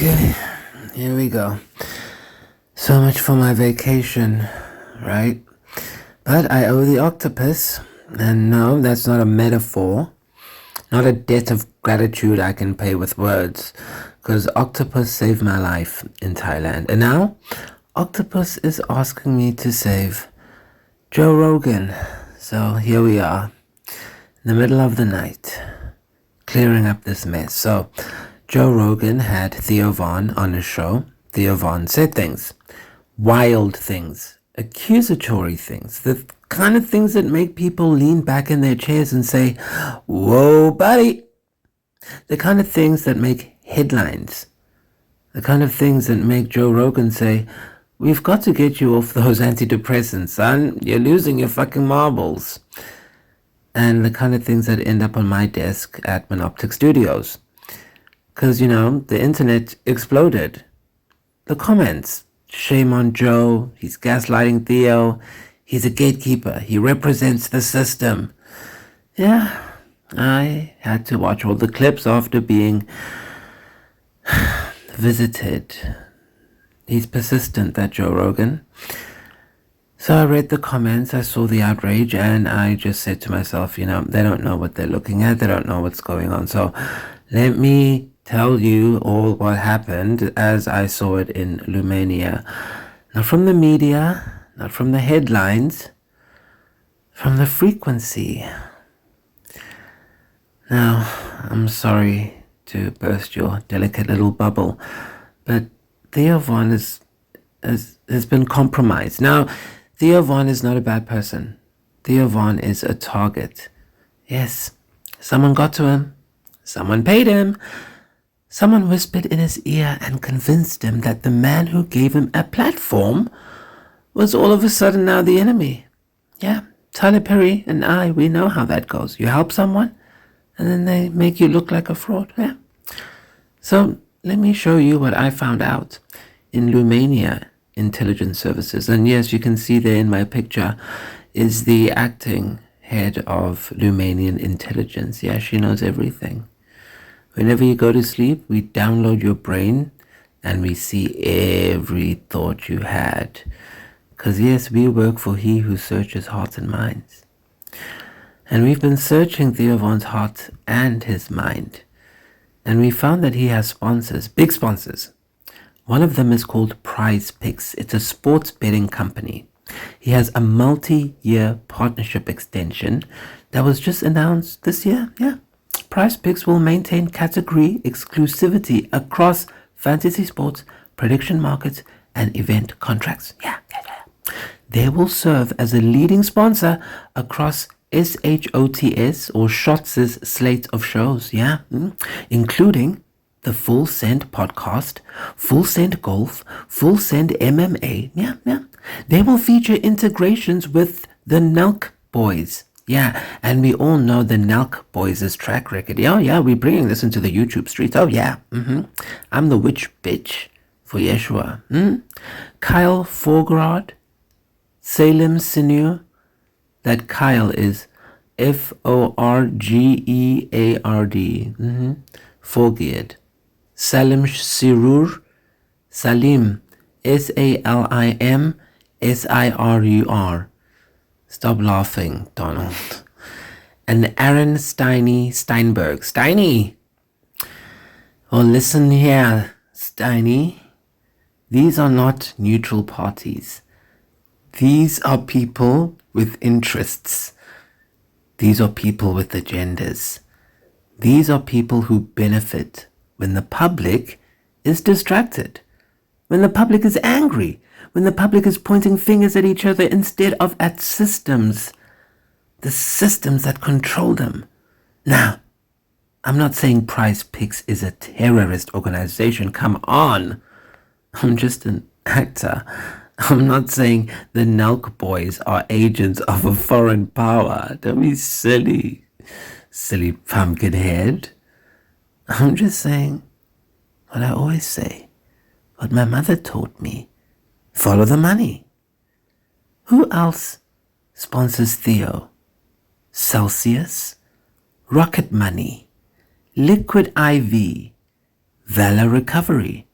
Okay, here we go. So much for my vacation, right? But I owe the octopus. And no, that's not a metaphor. Not a debt of gratitude I can pay with words. Because octopus saved my life in Thailand. And now, octopus is asking me to save Joe Rogan. So here we are, in the middle of the night, clearing up this mess. So Joe Rogan had Theo Von on his show. Theo Von said things, wild things, accusatory things, the kind of things that make people lean back in their chairs and say, whoa, buddy. The kind of things that make headlines. The kind of things that make Joe Rogan say, we've got to get you off those antidepressants, son. You're losing your fucking marbles. And the kind of things that end up on my desk at Monoptic Studios. Because, the internet exploded. The comments. Shame on Joe. He's gaslighting Theo. He's a gatekeeper. He represents the system. Yeah, I had to watch all the clips after being visited. He's persistent, that Joe Rogan. So I read the comments, I saw the outrage, and I just said to myself, they don't know what they're looking at. They don't know what's going on. So let me tell you all what happened as I saw it in Lumania. Not from the media, not from the headlines, from the frequency. Now, I'm sorry to burst your delicate little bubble, but Theo Von has been compromised. Now, Theo Von is not a bad person. Theo Von is a target. Yes, someone got to him. Someone paid him. Someone whispered in his ear and convinced him that the man who gave him a platform was all of a sudden now the enemy. Yeah, Tyler Perry and I, we know how that goes. You help someone, and then they make you look like a fraud. Yeah. So let me show you what I found out in Lumania Intelligence Services. And yes, you can see there in my picture is the acting head of Lumanian Intelligence. Yeah, she knows everything. Whenever you go to sleep, we download your brain and we see every thought you had. Because yes, we work for He who searches hearts and minds. And we've been searching Theo Von's heart and his mind. And we found that he has sponsors, big sponsors. One of them is called Prize Picks. It's a sports betting company. He has a multi-year partnership extension that was just announced this year. Yeah. Prize Picks will maintain category exclusivity across fantasy sports, prediction markets, and event contracts. Yeah. They will serve as a leading sponsor across SHOTS or Shots' slate of shows, including the Full Send podcast, Full Send golf, Full Send MMA, They will feature integrations with the Nelk Boys, and we all know the Nelk Boys' track record. We're bringing this into the YouTube streets. I'm the witch bitch for Yeshua. Kyle Forgrad, Salem Sinew. That Kyle is Forgeard. Forgeard. Salim Sirur. Salim. Salimsirur. Stop laughing, Donald. And Aaron Steinberg. Steiny! Oh, listen here, Steiny. These are not neutral parties. These are people with interests. These are people with agendas. These are people who benefit when the public is distracted, when the public is angry, when the public is pointing fingers at each other instead of at systems, the systems that control them. Now, I'm not saying Prize Picks is a terrorist organization. Come on. I'm just an actor. I'm not saying the Nelk Boys are agents of a foreign power. Don't be silly, silly pumpkin head. I'm just saying what I always say, what my mother taught me. Follow the money. Who else sponsors Theo? Celsius, Rocket Money, Liquid IV, Valor Recovery,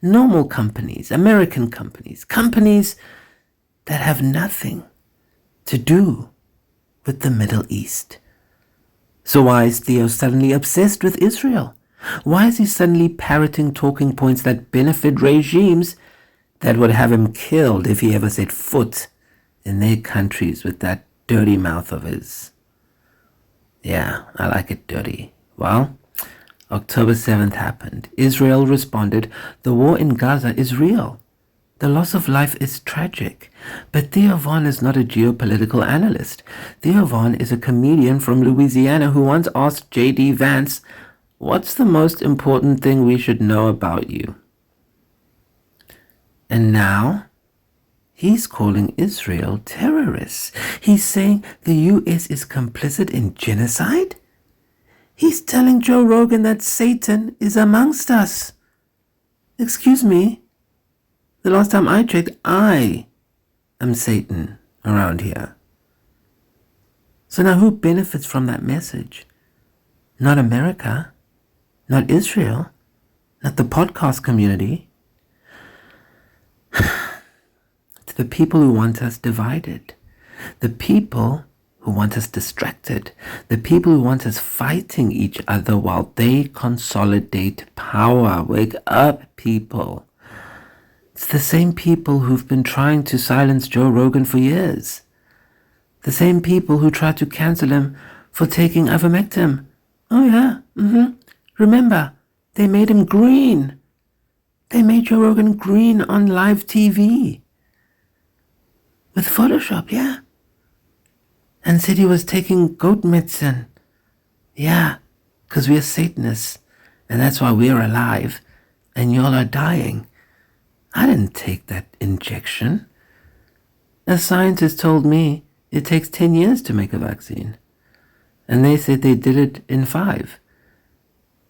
normal companies, American companies, companies that have nothing to do with the Middle East. So why is Theo suddenly obsessed with Israel? Why is he suddenly parroting talking points that benefit regimes that would have him killed if he ever set foot in their countries with that dirty mouth of his? Yeah, I like it dirty. Well, October 7th happened. Israel responded. The war in Gaza is real. The loss of life is tragic. But Theo Von is not a geopolitical analyst. Theo Von is a comedian from Louisiana who once asked J.D. Vance, "What's the most important thing we should know about you?" And now, he's calling Israel terrorists. He's saying the U.S. is complicit in genocide? He's telling Joe Rogan that Satan is amongst us. Excuse me. The last time I checked, I am Satan around here. So now who benefits from that message? Not America, not Israel, not the podcast community. It's the people who want us divided, the people who want us distracted, the people who want us fighting each other while they consolidate power. Wake up, people. It's the same people who've been trying to silence Joe Rogan for years. The same people who tried to cancel him for taking ivermectin. Oh yeah, Remember, they made him green. They made Joe Rogan green on live TV. With Photoshop, yeah. And said he was taking goat medicine. Yeah, because we're Satanists. And that's why we're alive. And y'all are dying. I didn't take that injection. A scientist told me it takes 10 years to make a vaccine. And they said they did it in 5.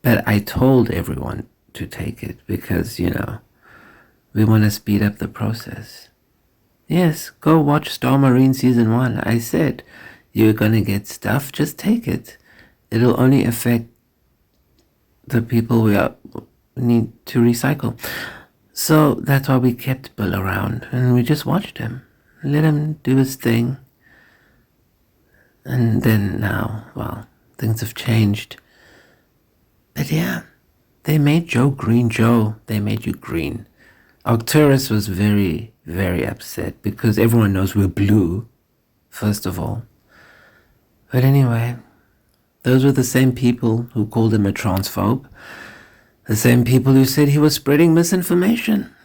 But I told everyone to take it because, we want to speed up the process. Yes, go watch Star Marine Season 1. I said, you're going to get stuff, just take it. It'll only affect the people we need to recycle. So that's why we kept Bill around and we just watched him. Let him do his thing. And then now, well, things have changed. But yeah, they made Joe green. Joe, they made you green. Arcturus was very, very upset because everyone knows we're blue, first of all. But anyway, those were the same people who called him a transphobe. The same people who said he was spreading misinformation.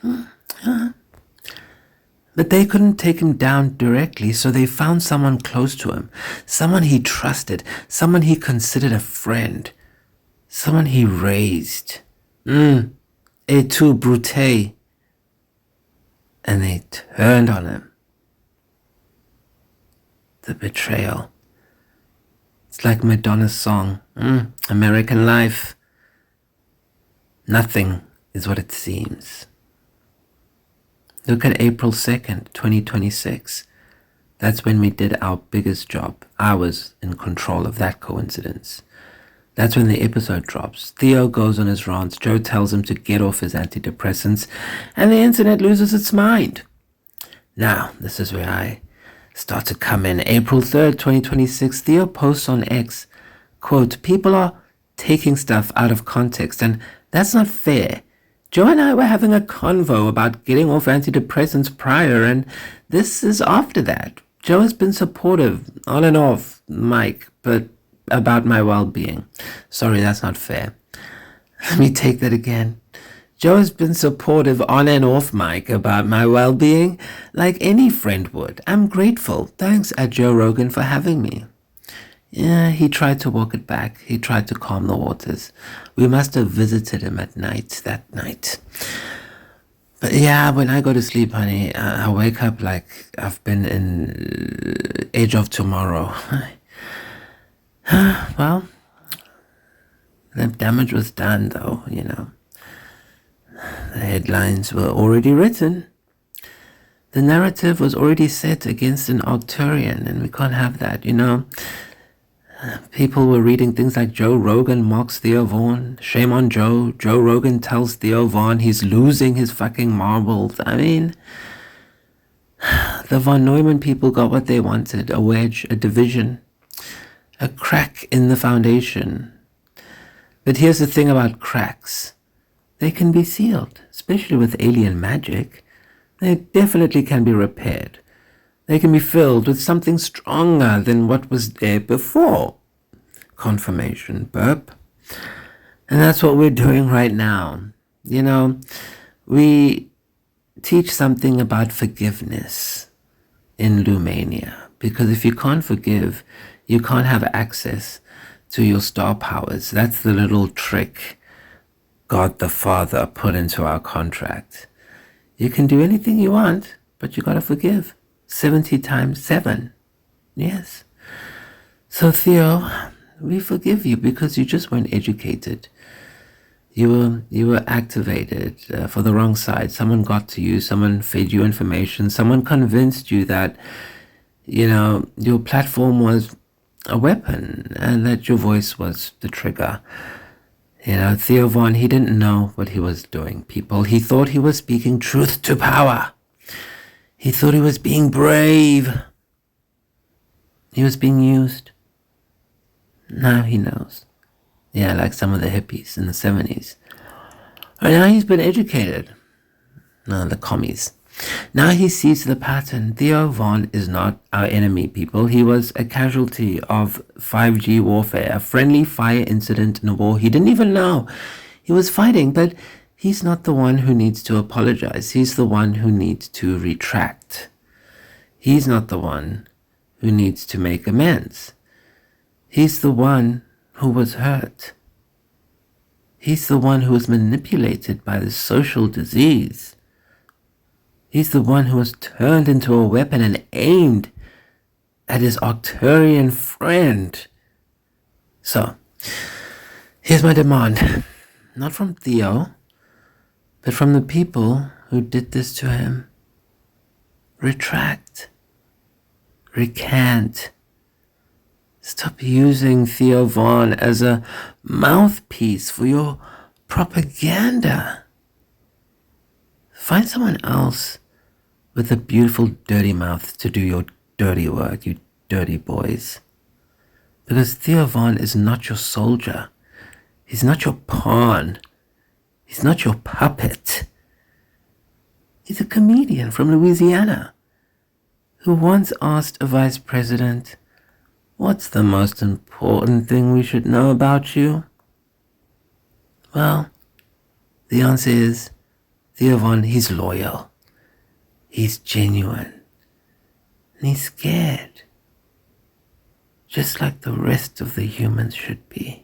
But they couldn't take him down directly, so they found someone close to him, someone he trusted, someone he considered a friend, someone he raised. Et tu, Brute. And they turned on him. The betrayal. It's like Madonna's song, American Life. Nothing is what it seems. Look at April 2nd, 2026. That's when we did our biggest job. I was in control of that coincidence. That's when the episode drops. Theo goes on his rants. Joe tells him to get off his antidepressants. And the internet loses its mind. Now, this is where I start to come in. April 3rd, 2026. Theo posts on X, quote, "People are taking stuff out of context, and that's not fair. Joe and I were having a convo about getting off antidepressants prior, and this is after that. Joe has been supportive, on and off, Mike, but about my well-being. Sorry, that's not fair. Let me take that again. Joe has been supportive on and off, Mike, about my well-being, like any friend would. I'm grateful. Thanks, Joe Rogan, for having me." Yeah, he tried to walk it back. He tried to calm the waters. We must have visited him at night that night. But yeah, when I go to sleep, honey, I wake up like I've been in Age of Tomorrow. Well, the damage was done, though, The headlines were already written. The narrative was already set against an Arcturian, and we can't have that, People were reading things like Joe Rogan mocks Theo Vaughn. Shame on Joe. Joe Rogan tells Theo Vaughn he's losing his fucking marbles. I mean, the Von Neumann people got what they wanted. A wedge, a division, a crack in the foundation. But here's the thing about cracks. They can be sealed, especially with alien magic. They definitely can be repaired. They can be filled with something stronger than what was there before. Confirmation, burp. And that's what we're doing right now. You know, we teach something about forgiveness in Lumania. Because if you can't forgive, you can't have access to your star powers. That's the little trick God the Father put into our contract. You can do anything you want, but you gotta forgive. 70 times 7. Yes. So Theo, we forgive you because you just weren't educated. You were activated for the wrong side. Someone got to you. Someone fed you information. Someone convinced you that, your platform was a weapon and that your voice was the trigger. Theo Vaughn, he didn't know what he was doing, people. He thought he was speaking truth to power. He thought he was being brave. He was being used. Now he knows. Yeah, like some of the hippies in the 70s. And now he's been educated. No, the commies. Now he sees the pattern. Theo Vaughn is not our enemy, people. He was a casualty of 5G warfare, a friendly fire incident in a war he didn't even know he was fighting, but he's not the one who needs to apologize. He's the one who needs to retract. He's not the one who needs to make amends. He's the one who was hurt. He's the one who was manipulated by the social disease. He's the one who was turned into a weapon and aimed at his Arcturian friend. So, here's my demand. Not from Theo, but from the people who did this to him. Retract. Recant. Stop using Theo Vaughn as a mouthpiece for your propaganda. Find someone else with a beautiful dirty mouth to do your dirty work, you dirty boys. Because Theo Vaughn is not your soldier. He's not your pawn. He's not your puppet. He's a comedian from Louisiana who once asked a vice president, "What's the most important thing we should know about you?" Well, the answer is, Theo Vaughn, he's loyal, he's genuine, and he's scared, just like the rest of the humans should be.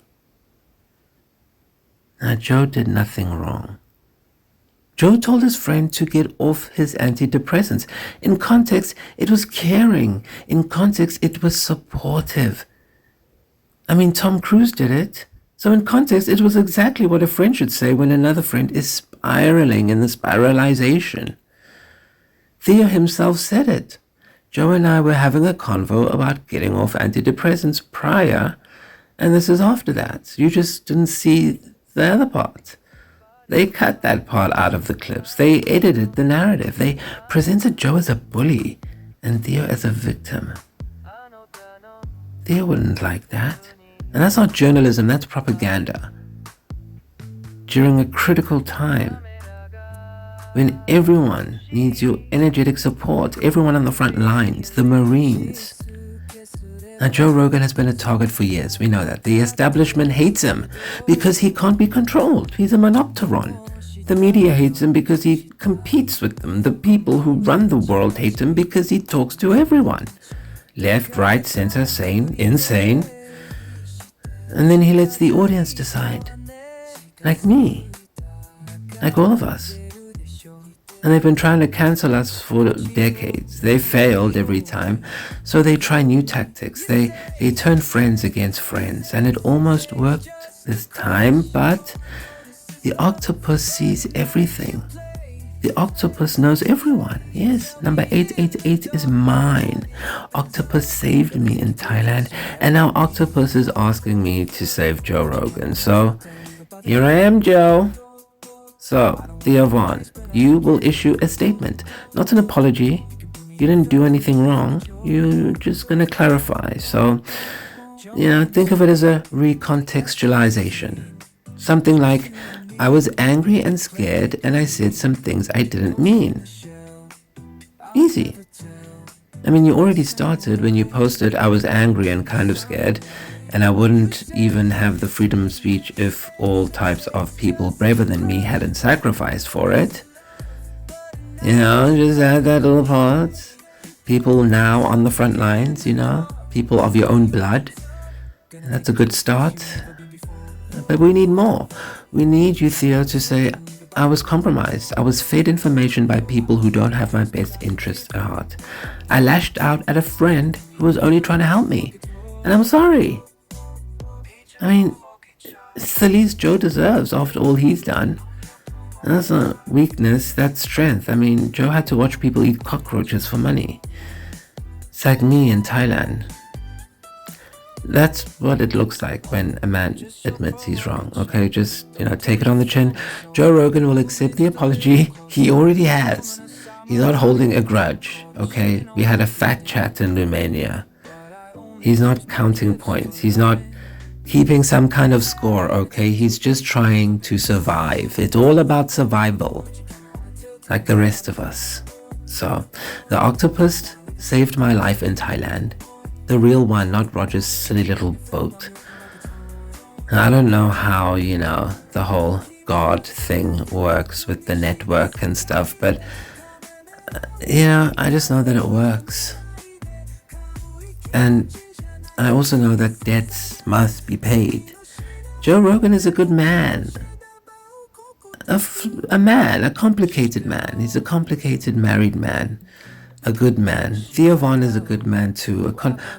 Now, Joe did nothing wrong. Joe told his friend to get off his antidepressants. In context, it was caring. In context, it was supportive. I mean, Tom Cruise did it. So in context, it was exactly what a friend should say when another friend is spiraling in the spiralization. Theo himself said it. Joe and I were having a convo about getting off antidepressants prior, and this is after that. You just didn't see the other part. They cut that part out of the clips. They edited the narrative. They presented Joe as a bully and Theo as a victim. Theo wouldn't like that. And that's not journalism, that's propaganda. During a critical time, when everyone needs your energetic support, everyone on the front lines, the Marines. Now, Joe Rogan has been a target for years. We know that. The establishment hates him because he can't be controlled. He's a monopteron. The media hates him because he competes with them. The people who run the world hate him because he talks to everyone. Left, right, center, sane, insane. And then he lets the audience decide. Like me. Like all of us. And they've been trying to cancel us for decades. They failed every time, so they try new tactics. They turn friends against friends, and it almost worked this time, but the octopus sees everything. The octopus knows everyone. Yes, number 888 is mine. Octopus saved me in Thailand, and now Octopus is asking me to save Joe Rogan. So, here I am, Joe. So, Theo Von, you will issue a statement, not an apology. You didn't do anything wrong. You're just going to clarify. So, think of it as a recontextualization. Something like, I was angry and scared and I said some things I didn't mean. Easy. I mean, you already started when you posted, I was angry and kind of scared, and I wouldn't even have the freedom of speech if all types of people braver than me hadn't sacrificed for it. Just add that little part. People now on the front lines, people of your own blood. That's a good start. But we need more. We need you, Theo, to say, I was compromised. I was fed information by people who don't have my best interests at heart. I lashed out at a friend who was only trying to help me. And I'm sorry. I mean, it's the least Joe deserves after all he's done. And that's not weakness, that's strength. I mean, Joe had to watch people eat cockroaches for money. It's like me in Thailand. That's what it looks like when a man admits he's wrong. Okay, just, take it on the chin. Joe Rogan will accept the apology. He already has. He's not holding a grudge. Okay, we had a fat chat in Romania. He's not counting points. He's not keeping some kind of score. Okay, he's just trying to survive. It's all about survival, like the rest of us. So, the octopus saved my life in Thailand. The real one, not Roger's silly little boat. I don't know how, the whole God thing works with the network and stuff, but, I just know that it works. And I also know that debts must be paid. Joe Rogan is a good man. A complicated man. He's a complicated married man. A good man. Theo Von is a good man too. A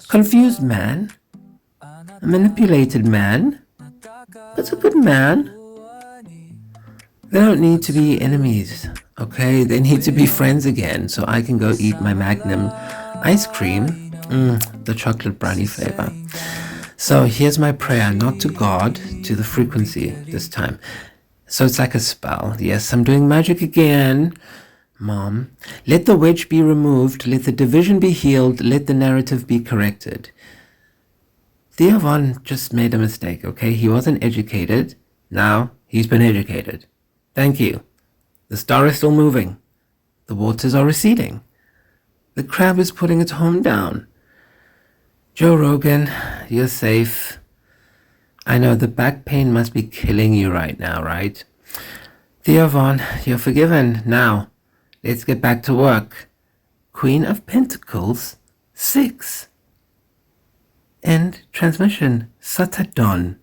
confused man. A manipulated man. But a good man. They don't need to be enemies, okay? They need to be friends again so I can go eat my Magnum ice cream. The chocolate brownie flavor. So here's my prayer, not to God, to the frequency this time. So it's like a spell. Yes, I'm doing magic again. Mom, let the wedge be removed, let the division be healed, let the narrative be corrected. Theo Von just made a mistake, okay? He wasn't educated. Now he's been educated. Thank you. The star is still moving. The waters are receding. The crab is putting its home down. Joe Rogan, you're safe. I know the back pain must be killing you right now, right? Theo Von, you're forgiven. Now, let's get back to work. Queen of Pentacles, 6. End transmission. Satadon.